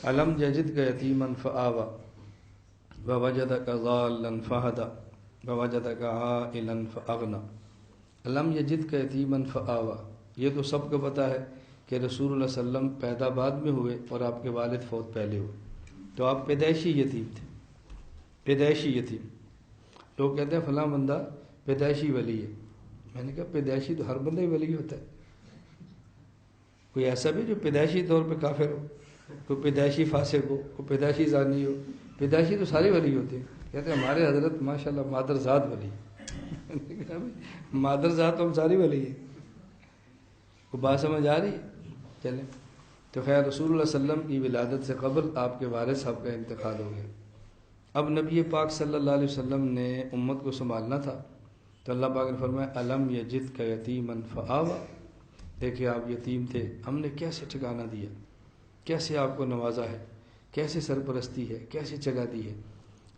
अलम यजिद का यतीमन फ़आवा ववजदक ज़ाल्लन फ़हदा ववजदक आइलन फ़अग़ना। अलम यजिद का यतीमन फ़आवा, ये तो सबको पता है कि रसूलुल्लाह सल्लम पैदा बाद में हुए और आपके वालिद फौत पहले हुए, तो आप पैदाइशी यतीम थे, पैदाइशी यतीम। लोग कहते हैं फलां बंदा पैदाइशी वली है। मैंने कहा पैदाइशी तो हर बंदा ही वली होता है, कोई ऐसा भी जो पैदाइशी तौर पे काफिर हो, कोई पैदाइशी फासिक हो, कोई पैदाइशी जानी हो, पैदाइशी तो सारे वली होते हैं। कहते हैं हमारे हजरत माशाल्लाह मादरजात वली मादरजात तो हम सारी वली है। को बात समझ आ रही है? चलें तो खैर रसूलुल्लाह सल्लम की विलादत से कबल आपके वालिद साहब का इंतकाल हो गया। अब नबी पाक सल्लल्लाहु अलैहि वसल्लम ने उम्मत को संभालना था, तो अल्लाह पाक ने फरमाया अलम यजिद का यतीमन फ़आवा, देखिए आप यतीम थे, हमने कैसे ठिकाना दिया, कैसे आपको नवाजा है, कैसे सरपरस्ती है, कैसे जगह दी है।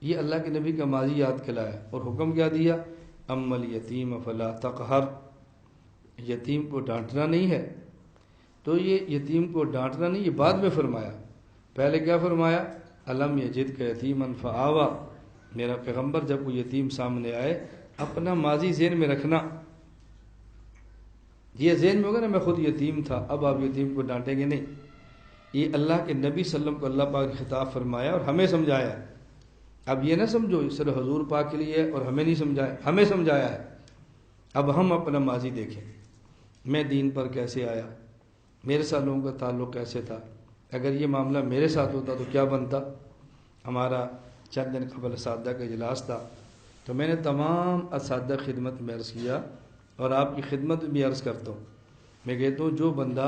ये अल्लाह के नबी का माजी याद खिलाया और हुक्म क्या दिया, अम्मल यतीम फला तक़हर, यतीम को डांटना नहीं है। तो ये यतीम को डांटना नहीं, ये बाद में फरमाया। पहले क्या फरमाया, अलम यजिद का यतीमन फ़आवा, मेरा पैगम्बर जब कोई यतीम सामने आए अपना माजी ज़हन में रखना। ये ज़हन में होगा ना मैं खुद यतीम था, अब आप यतीम को डांटेंगे नहीं। ये अल्लाह के नबी सल्लम को अल्लाह पाक ने खिताब फरमाया और हमें समझाया। अब ये ना समझो सिर्फ हजूर पाक के लिए और हमें नहीं समझाया, हमें समझाया है। अब हम अपना माजी देखें, मैं दीन पर कैसे आया, मेरे साथ लोगों का ताल्लुक़ कैसे था, अगर ये मामला मेरे साथ होता तो क्या बनता। हमारा चंद दिन कबल असातिज़ा का इजलास था, तो मैंने तमाम असातिज़ा खिदमत में अर्ज़ किया और आपकी खिदमत में भी अर्ज़ करता हूँ। मैं कहता हूँ जो बंदा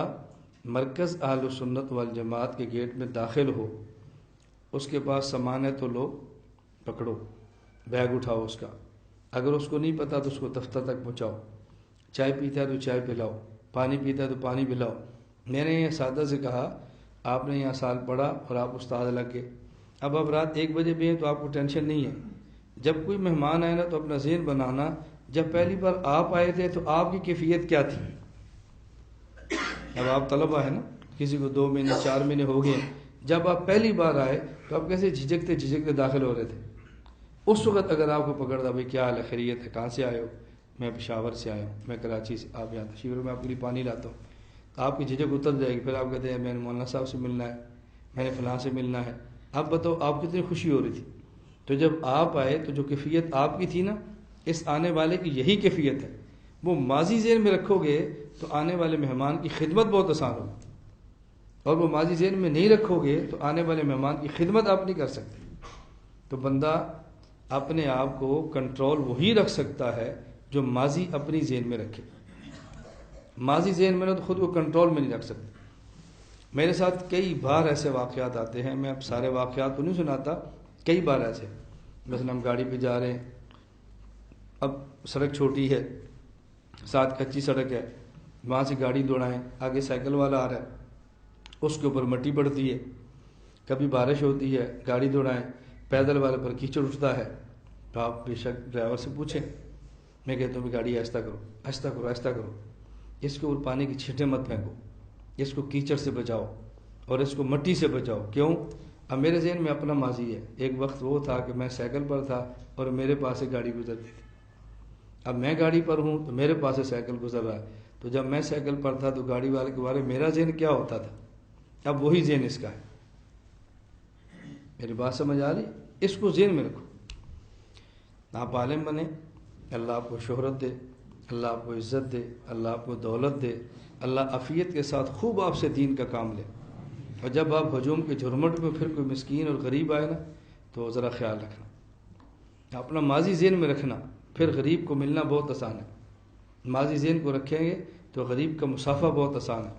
मरकज़ अहल सुन्नत वल जमात के गेट में दाखिल हो, उसके पास सामान है तो लो, पकड़ो, बैग उठाओ उसका, अगर उसको नहीं पता तो उसको दफ्तर तक पहुँचाओ, चाय पीता है तो चाय पिलाओ, पानी पीता है तो पानी पिलाओ। मैंने ये सादा से कहा आपने यहाँ साल पढ़ा और आप उस्ताद लग गए, अब आप रात 1 बजे भी हैं तो आपको टेंशन नहीं है। जब कोई मेहमान आए ना तो अपना ज़हन बनाना, जब पहली बार आप आए थे तो आपकी कैफियत क्या थी। अब आप तलबा है ना, किसी को 2 महीने 4 महीने हो गए, जब आप पहली बार आए तो आप कैसे झिझकते झिझकते दाखिल हो रहे थे। उस वक़्त अगर आपको पकड़ता भाई क्या हाल है, खैरियत है, कहाँ से आए हो, मैं पेशावर से आया हूँ, मैं कराची से, आप यहाँ तशरीफ़ में आपके लिए पानी लाता हूँ, तो आपकी झिझक उतर जाएगी। फिर आप कहते हैं मैंने मौलाना साहब से मिलना है, मैंने फलां से मिलना है। अब बताओ आप कितनी खुशी हो रही थी। तो जब आप आए तो जो कैफियत आपकी थी ना, इस आने वाले की यही कैफियत है। वो माजी ज़हन में रखोगे तो आने वाले मेहमान की खिदमत बहुत आसान होगी, और वो माजी ज़हन में नहीं रखोगे तो आने वाले मेहमान की खिदमत आप नहीं कर सकते। तो बंदा अपने आप को कंट्रोल वही रख सकता है जो माजी अपनी ज़हन में रखे। माजी ज़हन में ना तो खुद को कंट्रोल में नहीं रख सकते। मेरे साथ कई बार ऐसे वाक़यात आते हैं, मैं अब सारे वाक़यात तो नहीं सुनाता, कई बार ऐसे, मसलन हम गाड़ी पे जा रहे हैं, अब सड़क छोटी है, साथ कच्ची सड़क है, वहाँ से गाड़ी दौड़ाएं, आगे साइकिल वाला आ रहा है, उसके ऊपर मट्टी पड़ती है, कभी बारिश होती है, गाड़ी दौड़ाएं, पैदल वाले पर कीचड़ उठता है, तो आप बेशक ड्राइवर से पूछें। मैं कहता हूँ गाड़ी ऐसा करो, ऐसा करो, ऐसा करो, इसके ऊपर पानी की छींटें मत फेंको, इसको कीचड़ से बचाओ और इसको मट्टी से बचाओ। क्यों? अब मेरे ज़हन में अपना माजी है। एक वक्त वो था कि मैं साइकिल पर था और मेरे पास से गाड़ी गुजरती थी। अब मैं गाड़ी पर हूँ तो मेरे पास से साइकिल गुजर रहा है, तो जब मैं साइकिल पर था तो गाड़ी वाले के बारे में मेरा ज़हन क्या होता था, अब वही ज़हन इसका है। मेरी बात समझ आ रही? इसको ज़हन में रखो। आप आलिम बने, अल्लाह आपको शोहरत दे, अल्लाह आपको इज़्ज़त दे, अल्लाह आपको दौलत दे, अल्लाह अफ़ियत के साथ खूब आपसे दीन का काम ले। और जब आप हजूम के झुरमुट में फिर कोई मिस्कीन और गरीब आए ना, तो ज़रा ख्याल रखना, अपना माजी ज़हन में रखना, फिर गरीब को मिलना बहुत आसान है। माजी ज़हन को रखेंगे तो गरीब का मुसाफा बहुत आसान है।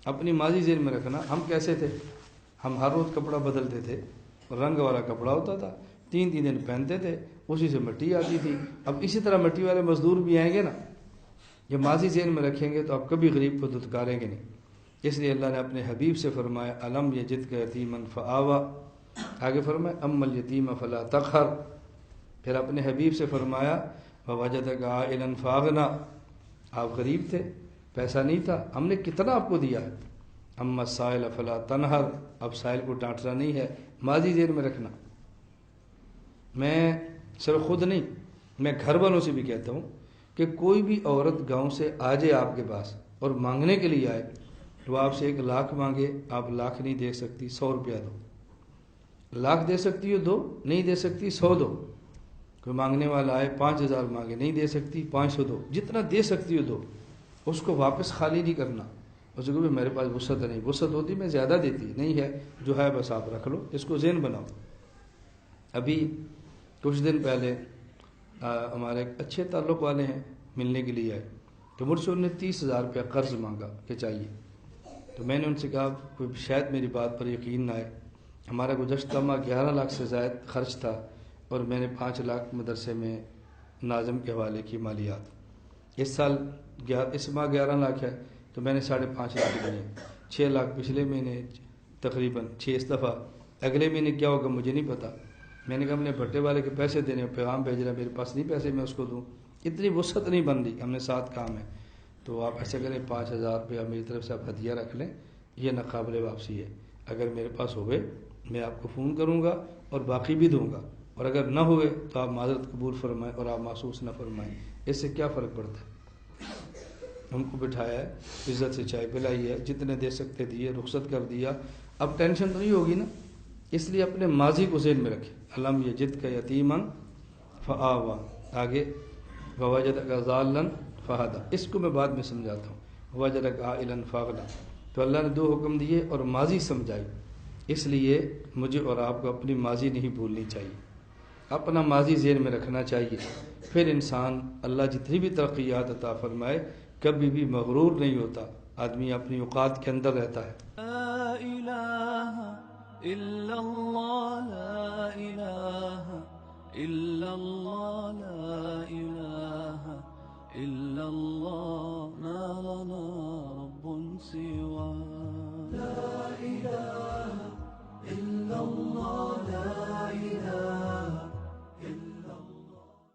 अपनी माजी ज़हन में रखना। हम कैसे थे, हम हर रोज़ कपड़ा बदलते थे, रंग वाला कपड़ा होता था, 3-3 दिन पहनते थे, उसी से मिट्टी आती थी। अब इसी तरह मिट्टी वाले मजदूर भी आएंगे ना, जब माजी ज़हन में रखेंगे तो आप कभी गरीब को दुत्कारेंगे नहीं। इसलिए अल्लाह ने अपने हबीब से फरमाया अलम यजिद का यतीमन फ़आवा, आगे फरमाया अम्मल यतीम फला तक़हर, फिर अपने हबीब से फरमाया ववजदक आइलन फ़अग़ना, आप गरीब थे, पैसा नहीं था, हमने कितना आपको दिया है, اما سائل فلا تنہر، اب سائل کو ڈانٹنا نہیں ہے، ماضی ذہن میں رکھنا۔ میں صرف خود نہیں، میں گھر والوں سے بھی کہتا ہوں کہ کوئی بھی عورت گاؤں سے آ جائے آپ کے پاس اور مانگنے کے لیے آئے، وہ آپ سے 1,00,000 مانگے، آپ 1,00,000 نہیں دے سکتی، 100 روپیہ دو۔ 1,00,000 دے سکتی ہو دو، نہیں دے سکتی 100 دو۔ کوئی مانگنے والا آئے 5,000 مانگے، نہیں دے سکتی 500 دو، جتنا دے سکتی ہو دو۔ اس کو واپس خالی نہیں کرنا، اس کو میرے پاس وسعت نہیں، وسعت ہوتی میں زیادہ دیتی، نہیں ہے جو ہے بس آپ رکھ لو، اس کو ذہن بناؤ۔ ابھی کچھ دن پہلے ہمارے ایک اچھے تعلق والے ہیں، ملنے کے لیے آئے، تو مجھ سے انہوں نے 30,000 روپیہ قرض مانگا کہ چاہیے۔ تو میں نے ان سے کہا کوئی شاید میری بات پر یقین نہ آئے، ہمارا گزشتہ ماہ 11 لاکھ سے زائد خرچ تھا اور میں نے 5 لاکھ مدرسے میں ناظم کے حوالے کی مالیات۔ اس سال اس ماہ 11 لاکھ ہے تو میں نے 5.5 لاکھ دیے، 6 لاکھ پچھلے مہینے تقریباً 6 اس دفعہ، اگلے مہینے کیا ہوگا مجھے نہیں پتا۔ میں نے کہا ہم نے بھٹے والے کے پیسے دینے، پیغام بھیج رہا ہے، میرے پاس نہیں پیسے میں اس کو دوں، اتنی وسعت نہیں بن رہی، ہم نے 7 کام ہے۔ تو آپ ایسے کریں 5,000 روپیہ میری طرف سے آپ ہدیہ رکھ لیں، یہ ناقابل واپسی ہے، اگر میرے پاس ہوئے میں آپ کو فون کروں گا اور باقی بھی دوں گا، اور اگر نہ ہوئے تو آپ معذرت قبول فرمائیں اور آپ محسوس نہ فرمائیں، اس سے کیا فرق پڑتا ہے؟ ان کو بٹھایا ہے، عزت سے چائے پلائی ہے، جتنے دے سکتے دیے، رخصت کر دیا، اب ٹینشن تو نہیں ہوگی نا۔ اس لیے اپنے ماضی کو ذہن میں رکھیں۔ الم یجدک یتیما فآوا، آگے ووجدک ضالا فہدی، اس کو میں بعد میں سمجھاتا ہوں، ووجدک عائلا فاغنی۔ تو اللہ نے 2 حکم دیے اور ماضی سمجھائی، اس لیے مجھے اور آپ کو اپنی ماضی نہیں بھولنی چاہیے، اپنا ماضی ذہن میں رکھنا چاہیے، پھر انسان اللہ جتنی بھی ترقیات عطا فرمائے کبھی بھی مغرور نہیں ہوتا، آدمی اپنی اوقات کے اندر رہتا ہے۔ لا الہ الا اللہ، لا الہ الا اللہ، لا الہ الا اللہ۔